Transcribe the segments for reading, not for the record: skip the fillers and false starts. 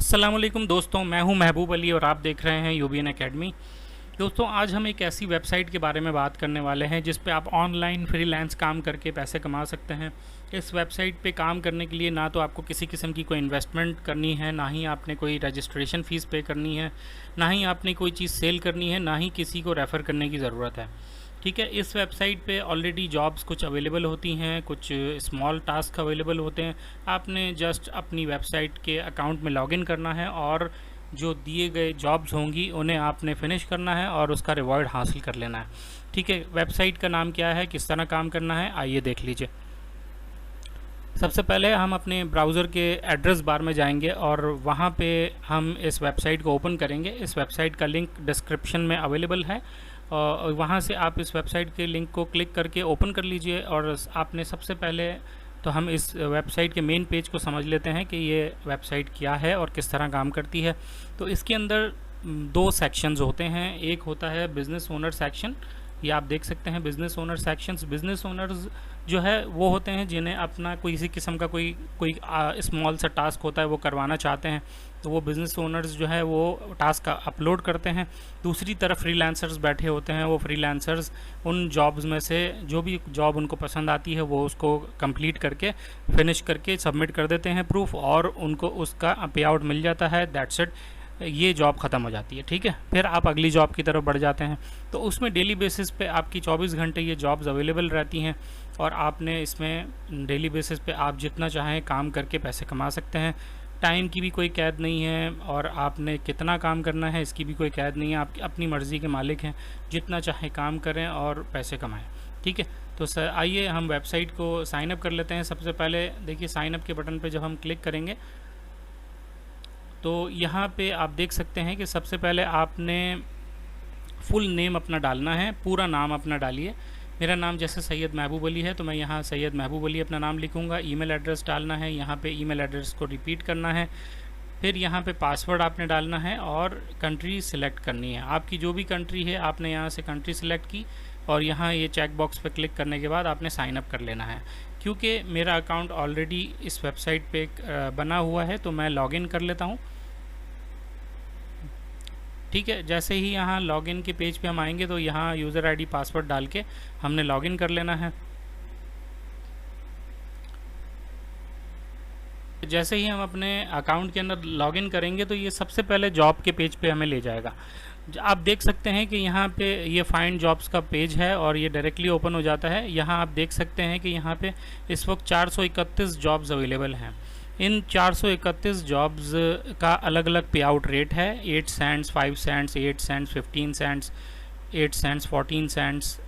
अस्सलामुअलैकुम दोस्तों, मैं हूं महबूब अली और आप देख रहे हैं यूबीएन एकेडमी। दोस्तों, आज हम एक ऐसी वेबसाइट के बारे में बात करने वाले हैं जिस पे आप ऑनलाइन फ्रीलांस काम करके पैसे कमा सकते हैं। इस वेबसाइट पे काम करने के लिए ना तो आपको किसी किस्म की कोई इन्वेस्टमेंट करनी है, ना ही आपने कोई रजिस्ट्रेशन फ़ीस पे करनी है, ना ही आपने कोई चीज़ सेल करनी है, ना ही किसी को रेफ़र करने की ज़रूरत है। ठीक है, इस वेबसाइट पे ऑलरेडी जॉब्स कुछ अवेलेबल होती हैं, कुछ स्मॉल टास्क अवेलेबल होते हैं। आपने जस्ट अपनी वेबसाइट के अकाउंट में लॉगिन करना है और जो दिए गए जॉब्स होंगी उन्हें आपने फिनिश करना है और उसका रिवॉर्ड हासिल कर लेना है। ठीक है, वेबसाइट का नाम क्या है, किस तरह काम करना है, आइए देख लीजिए। सबसे पहले हम अपने ब्राउज़र के एड्रेस बार में जाएंगे और वहाँ पे हम इस वेबसाइट को ओपन करेंगे। इस वेबसाइट का लिंक डिस्क्रिप्शन में अवेलेबल है और वहाँ से आप इस वेबसाइट के लिंक को क्लिक करके ओपन कर लीजिए। और आपने सबसे पहले तो हम इस वेबसाइट के मेन पेज को समझ लेते हैं कि ये वेबसाइट क्या है और किस तरह काम करती है। तो इसके अंदर दो सेक्शंस होते हैं। एक होता है बिज़नेस ओनर सेक्शन, ये आप देख सकते हैं business owner sections. Business owners जो है वो होते हैं जिन्हें अपना कोई किसी किस्म का कोई स्मॉल सा टास्क होता है वो करवाना चाहते हैं, तो वो बिज़नेस ओनर्स जो है वो टास्क अपलोड करते हैं। दूसरी तरफ फ्रीलांसर्स बैठे होते हैं, वो फ्रीलांसर्स उन जॉब्स में से जो भी जॉब उनको पसंद आती है वो उसको कंप्लीट करके फिनिश करके सबमिट कर देते हैं प्रूफ, और उनको उसका पे आउट मिल जाता है। दैट्स इट, ये जॉब ख़त्म हो जाती है। ठीक है, फिर आप अगली जॉब की तरफ बढ़ जाते हैं। तो उसमें डेली बेसिस पे आपकी 24 घंटे ये जॉब्स अवेलेबल रहती हैं और आपने इसमें डेली बेसिस पे आप जितना चाहें काम करके पैसे कमा सकते हैं। टाइम की भी कोई कैद नहीं है और आपने कितना काम करना है इसकी भी कोई कैद नहीं है। आप अपनी मर्ज़ी के मालिक हैं, जितना चाहे काम करें और पैसे कमाएं। ठीक है, तो सर आइए हम वेबसाइट को साइन अप कर लेते हैं। सबसे पहले देखिए, साइन अप के बटन पे जब हम क्लिक करेंगे तो यहाँ पे आप देख सकते हैं कि सबसे पहले आपने फुल नेम अपना डालना है, पूरा नाम अपना डालिए। मेरा नाम जैसे सैयद महबूब अली है तो मैं यहाँ सैयद महबूब अली अपना नाम लिखूँगा। ईमेल एड्रेस डालना है, यहाँ पे ईमेल एड्रेस को रिपीट करना है। फिर यहाँ पे पासवर्ड आपने डालना है और कंट्री सिलेक्ट करनी है। आपकी जो भी कंट्री है आपने यहाँ से कंट्री सिलेक्ट की और यहाँ ये चेक बॉक्स पे क्लिक करने के बाद आपने साइन अप कर लेना है। क्योंकि मेरा अकाउंट ऑलरेडी इस वेबसाइट पे बना हुआ है तो मैं लॉगिन कर लेता हूँ। ठीक है, जैसे ही यहाँ लॉगिन के पेज पे हम आएंगे तो यहाँ यूज़र आईडी पासवर्ड डाल के हमने लॉगिन कर लेना है। जैसे ही हम अपने अकाउंट के अंदर लॉगिन करेंगे तो ये सबसे पहले जॉब के पेज पे हमें ले जाएगा। आप देख सकते हैं कि यहाँ पे ये फाइंड जॉब्स का पेज है और ये डायरेक्टली ओपन हो जाता है। यहाँ आप देख सकते हैं कि यहाँ पे इस वक्त 431 जॉब्स अवेलेबल हैं। इन 431 जॉब्स का अलग अलग पे आउट रेट है। 8 cents, 5 cents, 8 cents, 15 cents, 8 cents, 14 cents,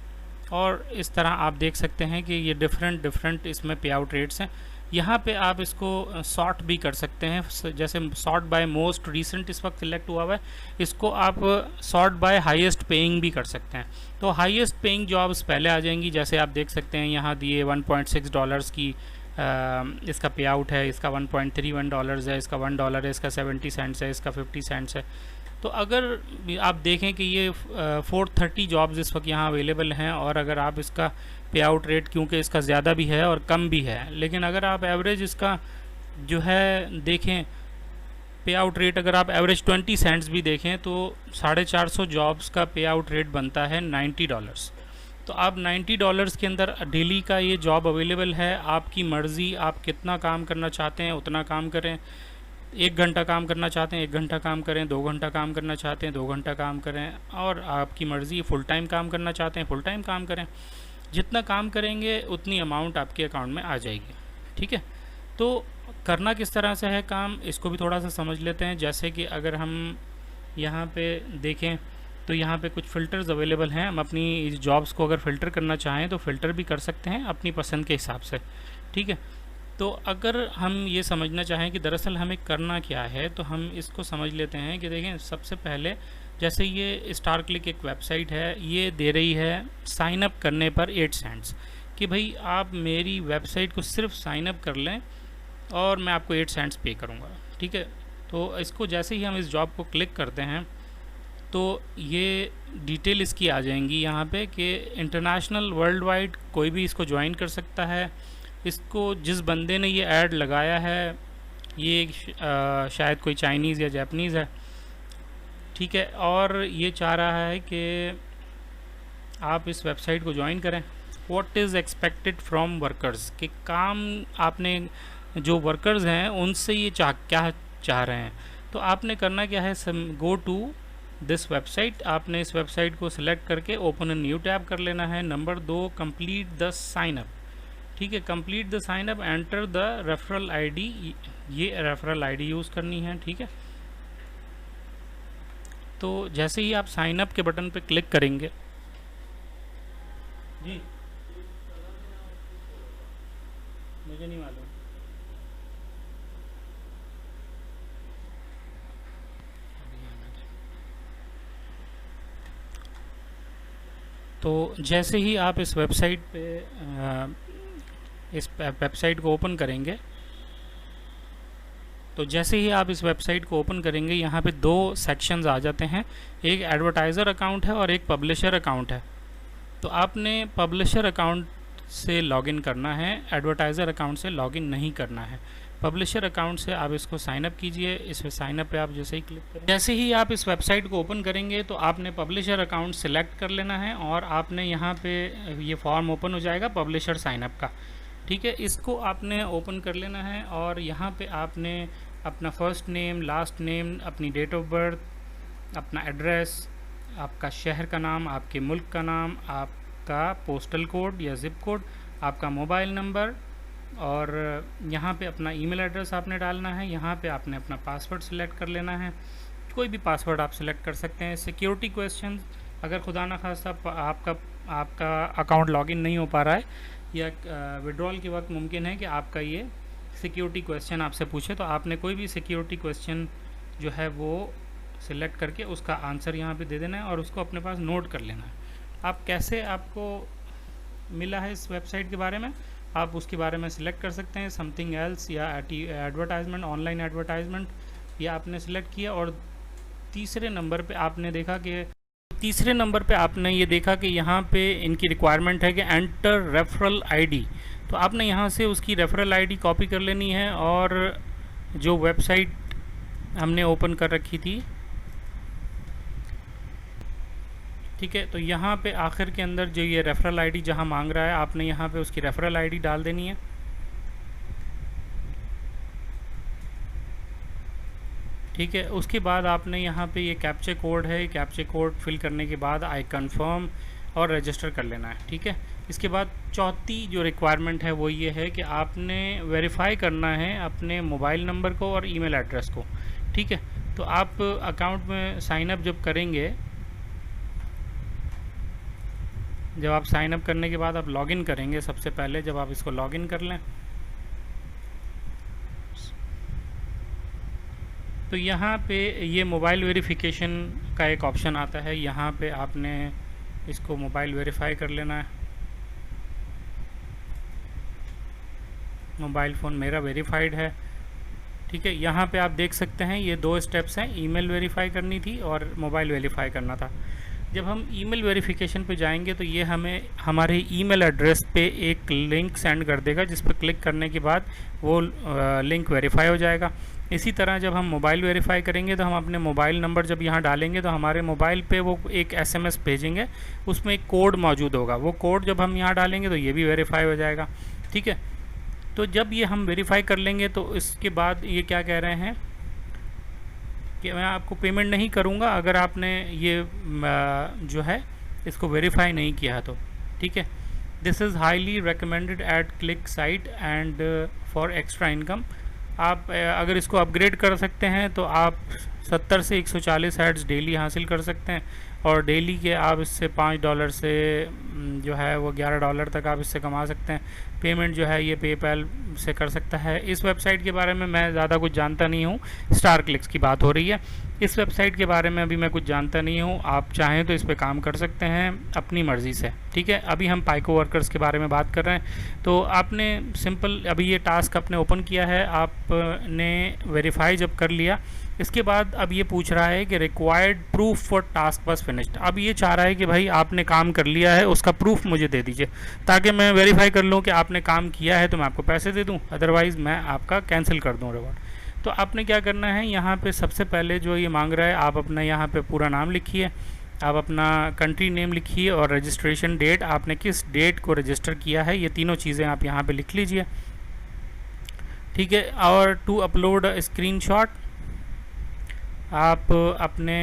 और इस तरह आप देख सकते हैं कि ये डिफरेंट इसमें पे आउट रेट्स हैं। यहाँ पे आप इसको सॉर्ट भी कर सकते हैं। जैसे सॉर्ट बाय मोस्ट रीसेंट इस वक्त सिलेक्ट हुआ हुआ है, इसको आप सॉर्ट बाय हाईएस्ट पेइंग भी कर सकते हैं। तो हाईएस्ट पेइंग जॉब्स पहले आ जाएंगी। जैसे आप देख सकते हैं यहाँ दिए $1.6 की इसका पे आउट है, इसका $1.31 है, इसका $1 है, इसका 70 सेंट्स है, इसका 50 सेंट्स है। तो अगर आप देखें कि ये 430 जॉब्स इस वक्त यहाँ अवेलेबल हैं और अगर आप इसका पे आउट रेट, क्योंकि इसका ज़्यादा भी है और कम भी है, लेकिन अगर आप एवरेज इसका जो है देखें पे आउट रेट, अगर आप एवरेज 20 सेंट्स भी देखें तो 450 जॉब्स का पे आउट रेट बनता है $90। तो आप $90 के अंदर डेली का ये जॉब अवेलेबल है। आपकी मर्ज़ी, आप कितना काम करना चाहते हैं उतना काम करें। 1 घंटा काम करना चाहते हैं 1 घंटा काम करें, 2 घंटा काम करना चाहते हैं 2 घंटा काम करें, और आपकी मर्ज़ी फुल टाइम काम करना चाहते हैं फुल टाइम काम करें। जितना काम करेंगे उतनी अमाउंट आपके अकाउंट में आ जाएगी। ठीक है, तो करना किस तरह से है काम, इसको भी थोड़ा सा समझ लेते हैं। जैसे कि अगर हम यहाँ पे देखें तो यहाँ पे कुछ फ़िल्टर्स अवेलेबल हैं। हम अपनी इस जॉब्स को अगर फ़िल्टर करना चाहें तो फ़िल्टर भी कर सकते हैं अपनी पसंद के हिसाब से। ठीक है, तो अगर हम ये समझना चाहें कि दरअसल हमें करना क्या है तो हम इसको समझ लेते हैं कि देखें, सबसे पहले जैसे ये स्टार क्लिक एक वेबसाइट है, ये दे रही है साइन अप करने पर 8 सेंट्स कि भाई आप मेरी वेबसाइट को सिर्फ साइन अप कर लें और मैं आपको 8 सेंट्स पे करूँगा। ठीक है, तो इसको जैसे ही हम इस जॉब को क्लिक करते हैं तो ये डिटेल इसकी आ जाएंगी यहाँ पे कि इंटरनेशनल वर्ल्ड वाइड कोई भी इसको ज्वाइन कर सकता है। इसको जिस बंदे ने ये ऐड लगाया है ये शायद कोई चाइनीज़ या जापानीज़ है, ठीक है। और ये चाह रहा है कि आप इस वेबसाइट को ज्वाइन करें। What is expected from workers, कि काम आपने जो वर्कर्स हैं उनसे ये क्या चाह रहे हैं। तो आपने करना क्या है, गो टू दिस वेबसाइट। आपने इस वेबसाइट को सिलेक्ट करके ओपन ए न्यू टैब कर लेना है। Number 2, complete the sign up, ठीक है। Complete the sign up, enter the referral ID, ये रेफरल आईडी यूज़ करनी है, ठीक है। तो जैसे ही आप साइन अप के बटन पे क्लिक करेंगे, जी मुझे नहीं मालूम। तो जैसे ही आप इस वेबसाइट पे इस वेबसाइट को ओपन करेंगे, तो जैसे ही आप इस वेबसाइट को ओपन करेंगे, यहाँ पे दो सेक्शंस आ जाते हैं। एक एडवर्टाइज़र अकाउंट है और एक पब्लिशर अकाउंट है। तो आपने पब्लिशर अकाउंट से लॉगिन करना है, एडवर्टाइज़र अकाउंट से लॉगिन नहीं करना है। पब्लिशर अकाउंट से आप इसको साइन अप कीजिए। इस साइन अप पे आप जैसे ही क्लिक करें, जैसे ही आप इस वेबसाइट को ओपन करेंगे तो आपने पब्लिशर अकाउंट सेलेक्ट कर लेना है और आपने यहाँ पे ये फॉर्म ओपन हो जाएगा पब्लिशर साइन अप का, ठीक है। इसको आपने ओपन कर लेना है और यहाँ पे आपने अपना फर्स्ट नेम, लास्ट नेम, अपनी डेट ऑफ बर्थ, अपना एड्रेस, आपका शहर का नाम, आपके मुल्क का नाम, आपका पोस्टल कोड या ज़िप कोड, आपका मोबाइल नंबर, और यहाँ पे अपना ईमेल एड्रेस आपने डालना है। यहाँ पे आपने अपना पासवर्ड सिलेक्ट कर लेना है, कोई भी पासवर्ड आप सिलेक्ट कर सकते हैं। सिक्योरिटी क्वेश्चन, अगर खुदा ना खास्ता आपका अकाउंट लॉगिन नहीं हो पा रहा है या विड्रॉल के वक्त मुमकिन है कि आपका ये सिक्योरिटी क्वेश्चन आपसे पूछे, तो आपने कोई भी सिक्योरिटी क्वेश्चन जो है वो सिलेक्ट करके उसका आंसर यहाँ पे दे देना है और उसको अपने पास नोट कर लेना है। आप कैसे आपको मिला है इस वेबसाइट के बारे में, आप उसके बारे में सिलेक्ट कर सकते हैं, समथिंग एल्स या एडवर्टाइजमेंट, ऑनलाइन एडवर्टाइजमेंट, या आपने सिलेक्ट किया। और तीसरे नंबर पे आपने ये देखा कि यहाँ पे इनकी रिक्वायरमेंट है कि एंटर रेफरल आईडी। तो आपने यहाँ से उसकी रेफरल आईडी कॉपी कर लेनी है और जो वेबसाइट हमने ओपन कर रखी थी, ठीक है, तो यहाँ पे आखिर के अंदर जो ये रेफरल आईडी जहाँ मांग रहा है, आपने यहाँ पे उसकी रेफरल आईडी डाल देनी है, ठीक है। उसके बाद आपने यहाँ पे ये कैप्चा कोड है, कैप्चा कोड फिल करने के बाद आई कंफर्म और रजिस्टर कर लेना है, ठीक है। इसके बाद चौथी जो रिक्वायरमेंट है वो ये है कि आपने वेरीफाई करना है अपने मोबाइल नंबर को और ईमेल एड्रेस को, ठीक है। तो आप अकाउंट में साइन अप जब करेंगे, जब आप साइन अप करने के बाद आप लॉगिन करेंगे, सबसे पहले जब आप इसको लॉगिन कर लें तो यहाँ पे ये मोबाइल वेरिफिकेशन का एक ऑप्शन आता है। यहाँ पे आपने इसको मोबाइल वेरीफाई कर लेना है। मोबाइल फ़ोन मेरा वेरीफाइड है, ठीक है। यहाँ पे आप देख सकते हैं ये दो स्टेप्स हैं, ईमेल वेरीफाई करनी थी और मोबाइल वेरीफाई करना था। जब हम ईमेल वेरिफिकेशन पे जाएंगे तो ये हमें हमारे ईमेल एड्रेस पे एक लिंक सेंड कर देगा, जिस पर क्लिक करने के बाद वो लिंक वेरीफाई हो जाएगा। इसी तरह जब हम मोबाइल वेरीफाई करेंगे तो हम अपने मोबाइल नंबर जब यहाँ डालेंगे तो हमारे मोबाइल पे वो एक एसएमएस भेजेंगे, उसमें एक कोड मौजूद होगा। वो कोड जब हम यहाँ डालेंगे तो ये भी वेरीफाई हो जाएगा, ठीक है। तो जब ये हम वेरीफाई कर लेंगे तो इसके बाद ये क्या कह रहे हैं कि मैं आपको पेमेंट नहीं करूँगा अगर आपने ये जो है इसको वेरीफाई नहीं किया तो, ठीक है। This is highly recommended at click site and for extra income. आप अगर इसको अपग्रेड कर सकते हैं तो आप 70 से 140 एड्स डेली हासिल कर सकते हैं और डेली के आप इससे $5 से जो है वो $11 तक आप इससे कमा सकते हैं। पेमेंट जो है ये पेपैल से कर सकता है। इस वेबसाइट के बारे में मैं ज़्यादा कुछ जानता नहीं हूँ, स्टार क्लिक्स की बात हो रही है। इस वेबसाइट के बारे में अभी मैं कुछ जानता नहीं हूँ, आप चाहें तो इस पर काम कर सकते हैं अपनी मर्ज़ी से, ठीक है। अभी हम पाइको वर्कर्स के बारे में बात कर रहे हैं। तो आपने सिंपल अभी ये टास्क आपने ओपन किया है, आपने वेरीफाई जब कर लिया, इसके बाद अब ये पूछ रहा है कि required proof for task was finished. अब ये चाह रहा है कि भाई आपने काम कर लिया है, उसका प्रूफ मुझे दे दीजिए ताकि मैं वेरीफाई कर लूँ कि आपने काम किया है तो मैं आपको पैसे दे दूँ, अदरवाइज़ मैं आपका कैंसिल कर दूँ रिवॉर्ड। तो आपने क्या करना है, यहाँ पे सबसे पहले जो ये मांग रहा है, आप अपना यहाँ पे पूरा नाम लिखिए, आप अपना कंट्री नेम लिखिए और रजिस्ट्रेशन डेट, आपने किस डेट को रजिस्टर किया है, ये तीनों चीज़ें आप यहाँ पे लिख लीजिए, ठीक है। और टू अपलोड स्क्रीनशॉट, आप अपने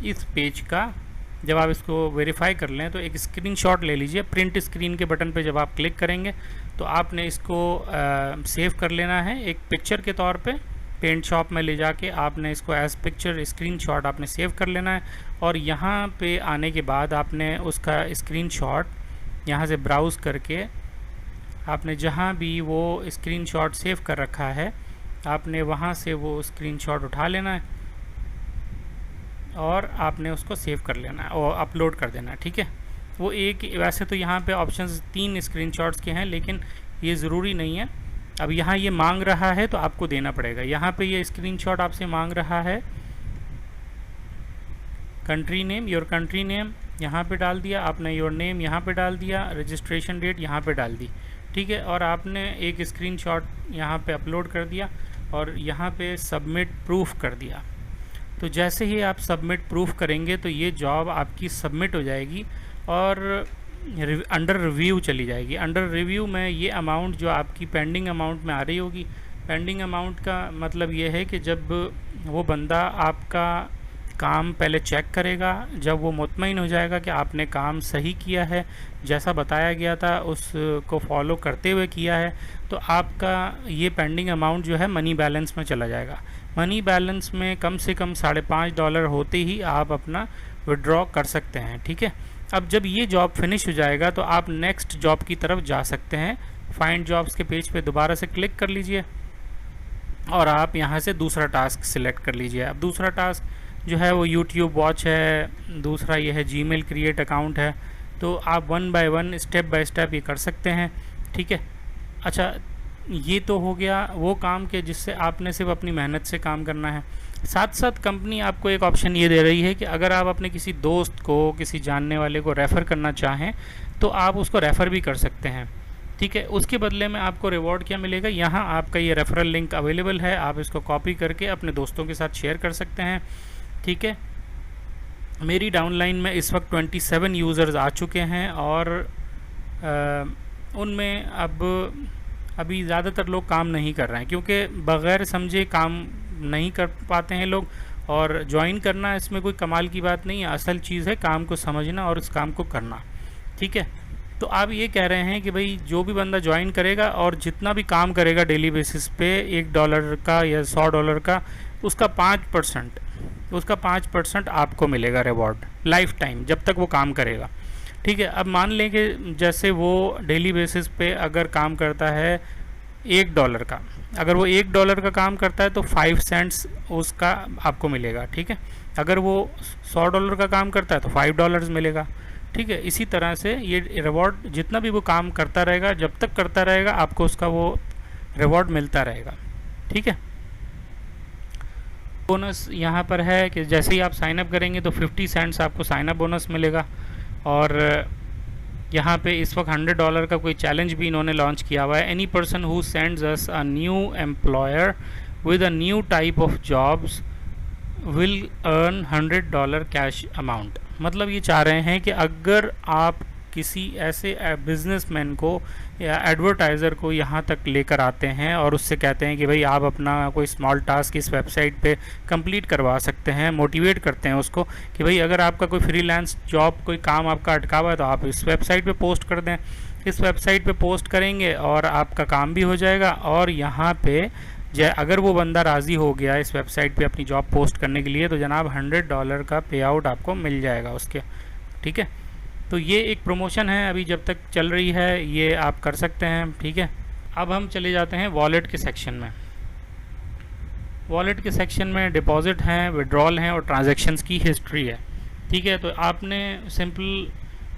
इस पेज का जब आप इसको वेरीफाई कर लें तो एक स्क्रीनशॉट ले लीजिए। प्रिंट स्क्रीन के बटन पे जब आप क्लिक करेंगे तो आपने इसको सेव कर लेना है एक पिक्चर के तौर पे। पेंट शॉप में ले जाके आपने इसको एज पिक्चर स्क्रीनशॉट आपने सेव कर लेना है, और यहाँ पे आने के बाद आपने उसका स्क्रीनशॉट यहाँ से ब्राउज़ करके आपने जहाँ भी वो स्क्रीनशॉट सेव कर रखा है आपने वहाँ से वो स्क्रीनशॉट उठा लेना है और आपने उसको सेव कर लेना है और अपलोड कर देना है, ठीक है। वो एक, वैसे तो यहाँ पे ऑप्शंस 3 स्क्रीनशॉट्स के हैं, लेकिन ये ज़रूरी नहीं है। अब यहाँ ये मांग रहा है तो आपको देना पड़ेगा। यहाँ पे ये स्क्रीनशॉट आपसे मांग रहा है, country name, your country name यहाँ पे डाल दिया आपने, योर नेम यहाँ पे डाल दिया, रजिस्ट्रेशन डेट यहाँ पे डाल दी, ठीक है। और आपने एक स्क्रीनशॉट यहाँ पे अपलोड कर दिया और यहाँ पे सबमिट प्रूफ कर दिया। तो जैसे ही आप सबमिट प्रूफ करेंगे तो ये जॉब आपकी सबमिट हो जाएगी और अंडर रिव्यू चली जाएगी। अंडर रिव्यू में ये अमाउंट जो आपकी पेंडिंग अमाउंट में आ रही होगी, पेंडिंग अमाउंट का मतलब ये है कि जब वो बंदा आपका काम पहले चेक करेगा, जब वो मुतमईन हो जाएगा कि आपने काम सही किया है, जैसा बताया गया था उसको फॉलो करते हुए किया है, तो आपका ये पेंडिंग अमाउंट जो है मनी बैलेंस में चला जाएगा। मनी बैलेंस में कम से कम $5.5 होते ही आप अपना विड्रॉ कर सकते हैं, ठीक है। अब जब ये जॉब फिनिश हो जाएगा तो आप नेक्स्ट जॉब की तरफ जा सकते हैं। फाइंड जॉब्स के पेज पे दोबारा से क्लिक कर लीजिए और आप यहाँ से दूसरा टास्क सिलेक्ट कर लीजिए। अब दूसरा टास्क जो है वो YouTube वॉच है, दूसरा ये है जीमेल क्रिएट अकाउंट है। तो आप 1 बाय 1 स्टेप बाय स्टेप ये कर सकते हैं, ठीक है। अच्छा, ये तो हो गया वो काम के जिससे आपने सिर्फ अपनी मेहनत से काम करना है। साथ साथ कंपनी आपको एक ऑप्शन ये दे रही है कि अगर आप अपने किसी दोस्त को, किसी जानने वाले को रेफ़र करना चाहें तो आप उसको रेफ़र भी कर सकते हैं, ठीक है। उसके बदले में आपको रिवॉर्ड क्या मिलेगा, यहाँ आपका ये रेफरल लिंक अवेलेबल है, आप इसको कॉपी करके अपने दोस्तों के साथ शेयर कर सकते हैं, ठीक है। मेरी डाउनलाइन में इस वक्त 27 यूज़र्स आ चुके हैं और उनमें अभी ज़्यादातर लोग काम नहीं कर रहे हैं क्योंकि बग़ैर समझे काम नहीं कर पाते हैं लोग। और ज्वाइन करना इसमें कोई कमाल की बात नहीं है, असल चीज़ है काम को समझना और उस काम को करना, ठीक है। तो आप ये कह रहे हैं कि भाई जो भी बंदा ज्वाइन करेगा और जितना भी काम करेगा डेली बेसिस पे $1 का या $100 का, उसका 5% आपको मिलेगा रिवॉर्ड लाइफ टाइम, जब तक वो काम करेगा, ठीक है। अब मान लें कि जैसे वो डेली बेसिस पे अगर काम करता है $1 का, अगर वो $1 का काम करता है तो 5 सेंट्स उसका आपको मिलेगा, ठीक है। अगर वो $100 का काम करता है तो $5 मिलेगा, ठीक है। इसी तरह से ये रिवॉर्ड जितना भी वो काम करता रहेगा, जब तक करता रहेगा आपको उसका वो रिवॉर्ड मिलता रहेगा, ठीक है। बोनस यहाँ पर है कि जैसे ही आप साइन अप करेंगे तो 50 सेंट्स आपको साइन अप बोनस मिलेगा। और यहाँ पे इस वक्त $100 का कोई चैलेंज भी इन्होंने लॉन्च किया हुआ है। Any person who sends us a new employer with a new type of jobs will earn $100 cash amount. मतलब ये चाह रहे हैं कि अगर आप किसी ऐसे बिजनेसमैन को या एडवर्टाइज़र को यहाँ तक लेकर आते हैं और उससे कहते हैं कि भाई आप अपना कोई स्मॉल टास्क इस वेबसाइट पे कंप्लीट करवा सकते हैं, मोटिवेट करते हैं उसको कि भाई अगर आपका कोई फ्रीलांस जॉब, कोई काम आपका अटका हुआ है तो आप इस वेबसाइट पे पोस्ट कर दें। इस वेबसाइट पे पोस्ट करेंगे और आपका काम भी हो जाएगा, और यहाँ पे अगर वो बंदा राज़ी हो गया इस वेबसाइट पे अपनी जॉब पोस्ट करने के लिए तो जनाब $100 का पे आउट आपको मिल जाएगा उसके, ठीक है। तो ये एक प्रमोशन है, अभी जब तक चल रही है ये आप कर सकते हैं, ठीक है। अब हम चले जाते हैं वॉलेट के सेक्शन में। वॉलेट के सेक्शन में डिपॉजिट हैं, विड्रॉल हैं और ट्रांजैक्शंस की हिस्ट्री है, ठीक है। तो आपने सिंपल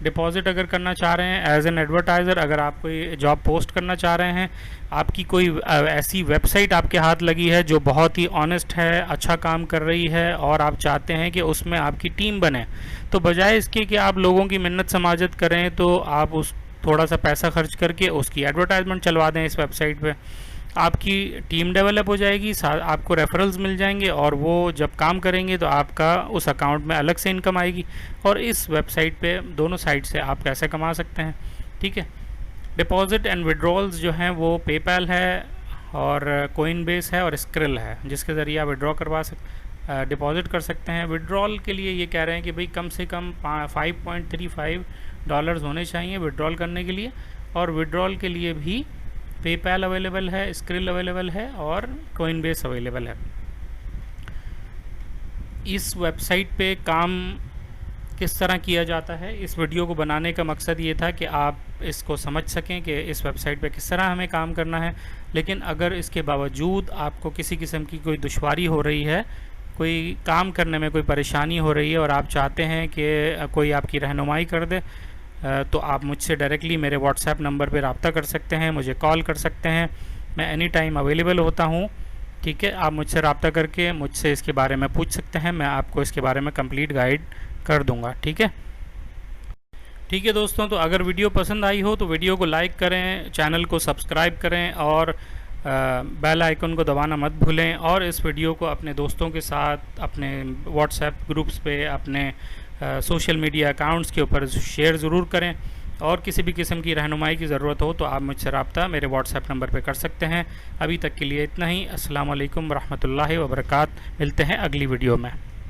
डिपॉजिट अगर करना चाह रहे हैं एज एन एडवर्टाइज़र, अगर आप कोई जॉब पोस्ट करना चाह रहे हैं, आपकी कोई ऐसी वेबसाइट आपके हाथ लगी है जो बहुत ही ऑनेस्ट है, अच्छा काम कर रही है और आप चाहते हैं कि उसमें आपकी टीम बने, तो बजाय इसके कि आप लोगों की मिन्नत समाजत करें तो आप उस थोड़ा सा पैसा खर्च करके उसकी एडवर्टाइजमेंट चलवा दें इस वेबसाइट पे। आपकी टीम डेवलप हो जाएगी, आपको रेफरल्स मिल जाएंगे और वो जब काम करेंगे तो आपका उस अकाउंट में अलग से इनकम आएगी। और इस वेबसाइट पे दोनों साइड से आप पैसे कमा सकते हैं। ठीक है। डिपॉजिट एंड विड्रॉल्स जो हैं वो पेपैल है और कोइनबेस है और स्क्रिल है, जिसके ज़रिए आप विड्रॉ करवा डिपॉजिट कर सकते हैं। विड्रॉल के लिए ये कह रहे हैं कि भाई कम से कम $5.35 होने चाहिए विड्रॉल करने के लिए। और विड्रॉल के लिए भी पेपैल अवेलेबल है, स्क्रिल अवेलेबल है और कोइनबेस अवेलेबल है। इस वेबसाइट पे काम किस तरह किया जाता है, इस वीडियो को बनाने का मकसद ये था कि आप इसको समझ सकें कि इस वेबसाइट पे किस तरह हमें काम करना है। लेकिन अगर इसके बावजूद आपको किसी किस्म की कोई दुश्वारी हो रही है, कोई काम करने में कोई परेशानी हो रही है और आप चाहते हैं कि कोई आपकी रहनुमाई कर दे, तो आप मुझसे डायरेक्टली मेरे व्हाट्सएप नंबर पर रब्ता कर सकते हैं, मुझे कॉल कर सकते हैं। मैं एनी टाइम अवेलेबल होता हूँ। ठीक है। आप मुझसे रब्ता करके मुझसे इसके बारे में पूछ सकते हैं, मैं आपको इसके बारे में कंप्लीट गाइड कर दूंगा। ठीक है। ठीक है दोस्तों, तो अगर वीडियो पसंद आई हो तो वीडियो को लाइक करें, चैनल को सब्सक्राइब करें और बेल आइकन को दबाना मत भूलें। और इस वीडियो को अपने दोस्तों के साथ, अपने व्हाट्सएप ग्रुप्स पे, अपने सोशल मीडिया अकाउंट्स के ऊपर शेयर ज़रूर करें। और किसी भी किस्म की रहनुमाई की ज़रूरत हो तो आप मुझसे रब्ता मेरे व्हाट्सएप नंबर पे कर सकते हैं। अभी तक के लिए इतना ही। अस्सलाम वालेकुम रहमतुल्लाहि व बरकात। मिलते हैं अगली वीडियो में।